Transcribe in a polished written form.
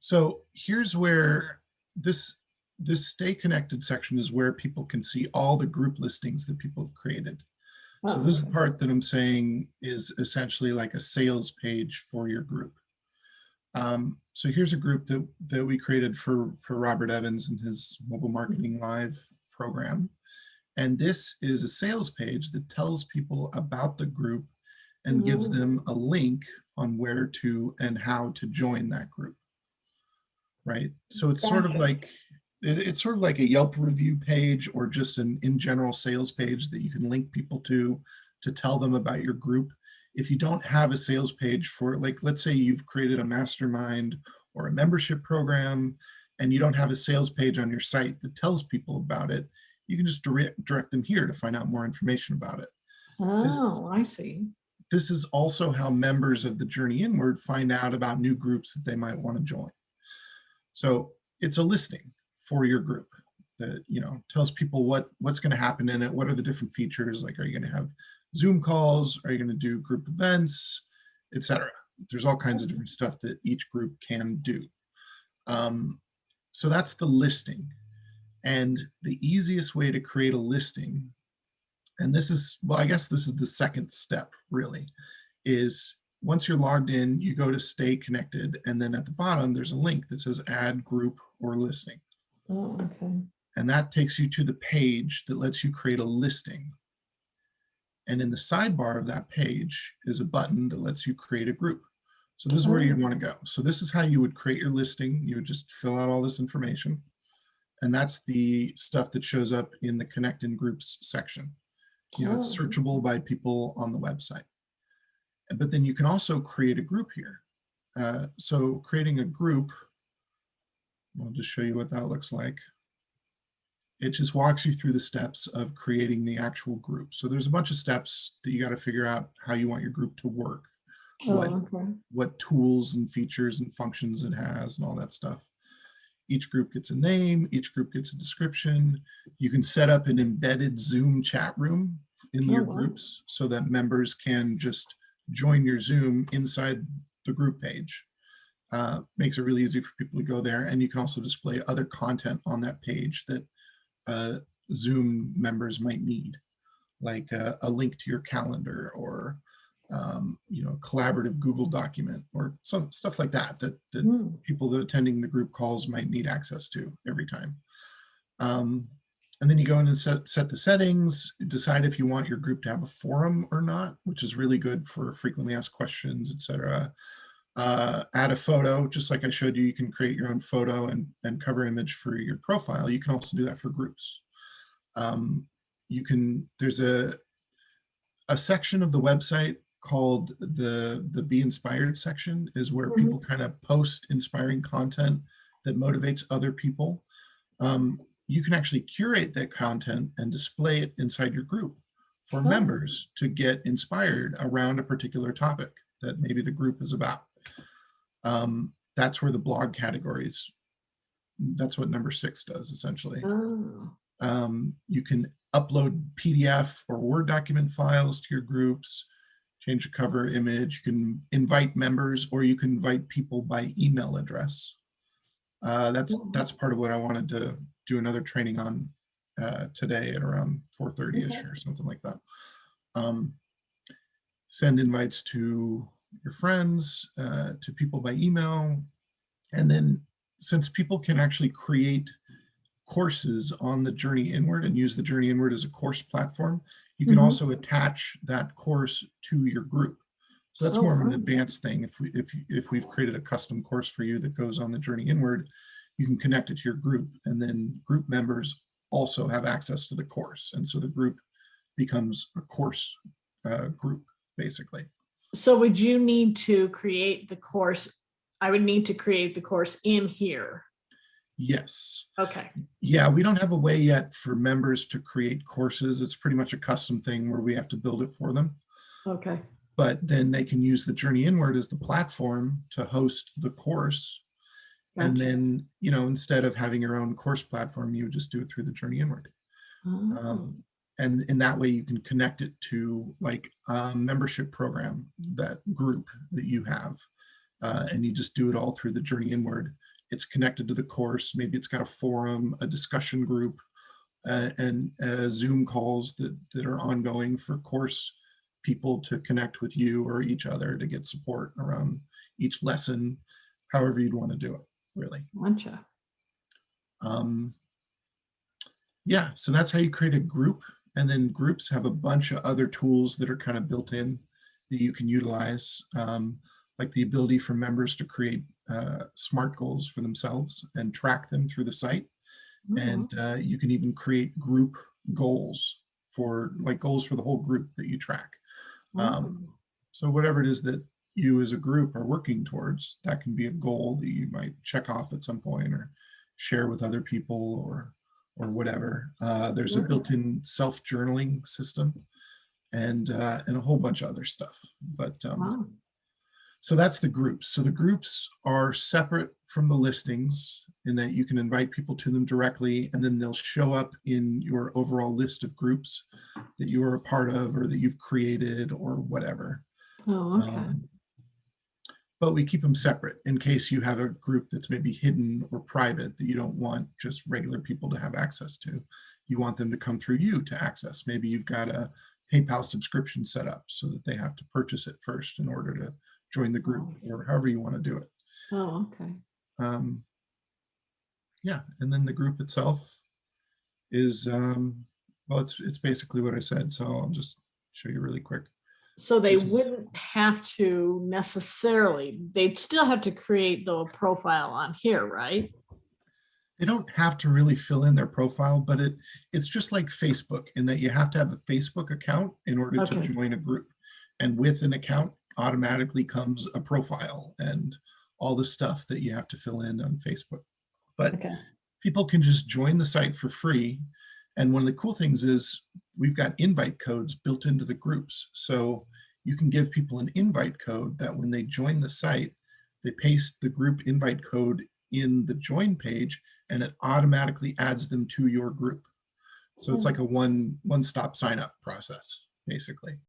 So here's where this stay connected section is where people can see all the group listings that people have created. So Oh, this is the okay. part that I'm saying is essentially like a sales page for your group. So here's a group that we created for Robert Evans and his Mobile Marketing Live program. And this is a sales page that tells people about the group and gives them a link on where to and how to join that group, right? So it's sort of Gotcha. like it's sort of like a Yelp review page or just an in general sales page that you can link people to tell them about your group. If you don't have a sales page for, like, let's say you've created a mastermind or a membership program and you don't have a sales page on your site that tells people about it, you can just direct them here to find out more information about it. This Oh, I see. this is also how members of the Journey Inward find out about new groups that they might want to join. So it's a listing for your group that, tells people what's going to happen in it. What are the different features? Like, are you going to have Zoom calls? Are you going to do group events, etc.? There's all kinds of different stuff that each group can do. So that's the listing. And the easiest way to create a listing, and this is, well, I guess this is the second step really, is once you're logged in, you go to stay connected, and then at the bottom, there's a link that says add group or listing. Oh, okay. And that takes you to the page that lets you create a listing. And in the sidebar of that page is a button that lets you create a group. So this is where you'd want to go. So this is how you would create your listing. You would just fill out all this information. And that's the stuff that shows up in the Connect in Groups section. It's searchable by people on the website. But then you can also create a group here. So creating a group, I'll just show you what that looks like. It just walks you through the steps of creating the actual group. So there's a bunch of steps that you got to figure out how you want your group to work, what tools and features and functions it has and all that stuff. Each group gets a name, each group gets a description. You can set up an embedded Zoom chat room in your groups so that members can just join your Zoom inside the group page. Makes it really easy for people to go there. And you can also display other content on that page that Zoom members might need, like a link to your calendar or collaborative Google document or some stuff like that people that are attending the group calls might need access to every time. And then you go in and set the settings, decide if you want your group to have a forum or not, which is really good for frequently asked questions, etc. Add a photo, just like I showed you. You can create your own photo and cover image for your profile. You can also do that for groups. There's a section of the website called the Be Inspired section, is where people kind of post inspiring content that motivates other people. You can actually curate that content and display it inside your group for members to get inspired around a particular topic that maybe the group is about. That's where the blog categories, that's what number 6 does essentially. You can upload PDF or Word document files to your groups, change the cover image. You can invite members, or you can invite people by email address. That's part of what I wanted to do another training on today at around 4:30ish or something like that. Send invites to your friends, to people by email. And then since people can actually create courses on the Journey Inward and use the Journey Inward as a course platform, you can also attach that course to your group. So that's more of an advanced thing. If we've created a custom course for you that goes on the Journey Inward, you can connect it to your group, and then group members also have access to the course. And so the group becomes a course group, basically. So would you need to create the course? I would need to create the course in here. Yes. Okay. Yeah, we don't have a way yet for members to create courses. It's pretty much a custom thing where we have to build it for them. Okay. But then they can use the Journey Inward as the platform to host the course. Gotcha. And then, instead of having your own course platform, you would just do it through the Journey Inward. And in that way, you can connect it to like a membership program, that group that you have. And you just do it all through the Journey Inward. it's connected to the course. Maybe it's got a forum, a discussion group, and Zoom calls that are ongoing for course people to connect with you or each other to get support around each lesson, however you'd want to do it, really. Gotcha. Yeah, so that's how you create a group. And then groups have a bunch of other tools that are kind of built in that you can utilize, like the ability for members to create SMART goals for themselves and track them through the site. And you can even create group goals for the whole group that you track. So whatever it is that you as a group are working towards, that can be a goal that you might check off at some point or share with other people or whatever. There's a built-in self-journaling system and a whole bunch of other stuff. But so that's the groups. So the groups are separate from the listings in that you can invite people to them directly, and then they'll show up in your overall list of groups that you are a part of or that you've created or whatever. Oh, okay. But we keep them separate in case you have a group that's maybe hidden or private that you don't want just regular people to have access to. You want them to come through you to access. Maybe you've got a PayPal subscription set up so that they have to purchase it first in order to join the group, or however you want to do it. Oh, okay. Yeah, and then the group itself is, well, it's basically what I said, so I'll just show you really quick. So they wouldn't have to necessarily, they'd still have to create the profile on here, right? They don't have to really fill in their profile, but it's just like Facebook in that you have to have a Facebook account in order to join a group. And with an account automatically comes a profile and all the stuff that you have to fill in on Facebook. But people can just join the site for free. And one of the cool things is we've got invite codes built into the groups. So you can give people an invite code that when they join the site, they paste the group invite code in the join page and it automatically adds them to your group. So it's like a one-stop sign up process, basically.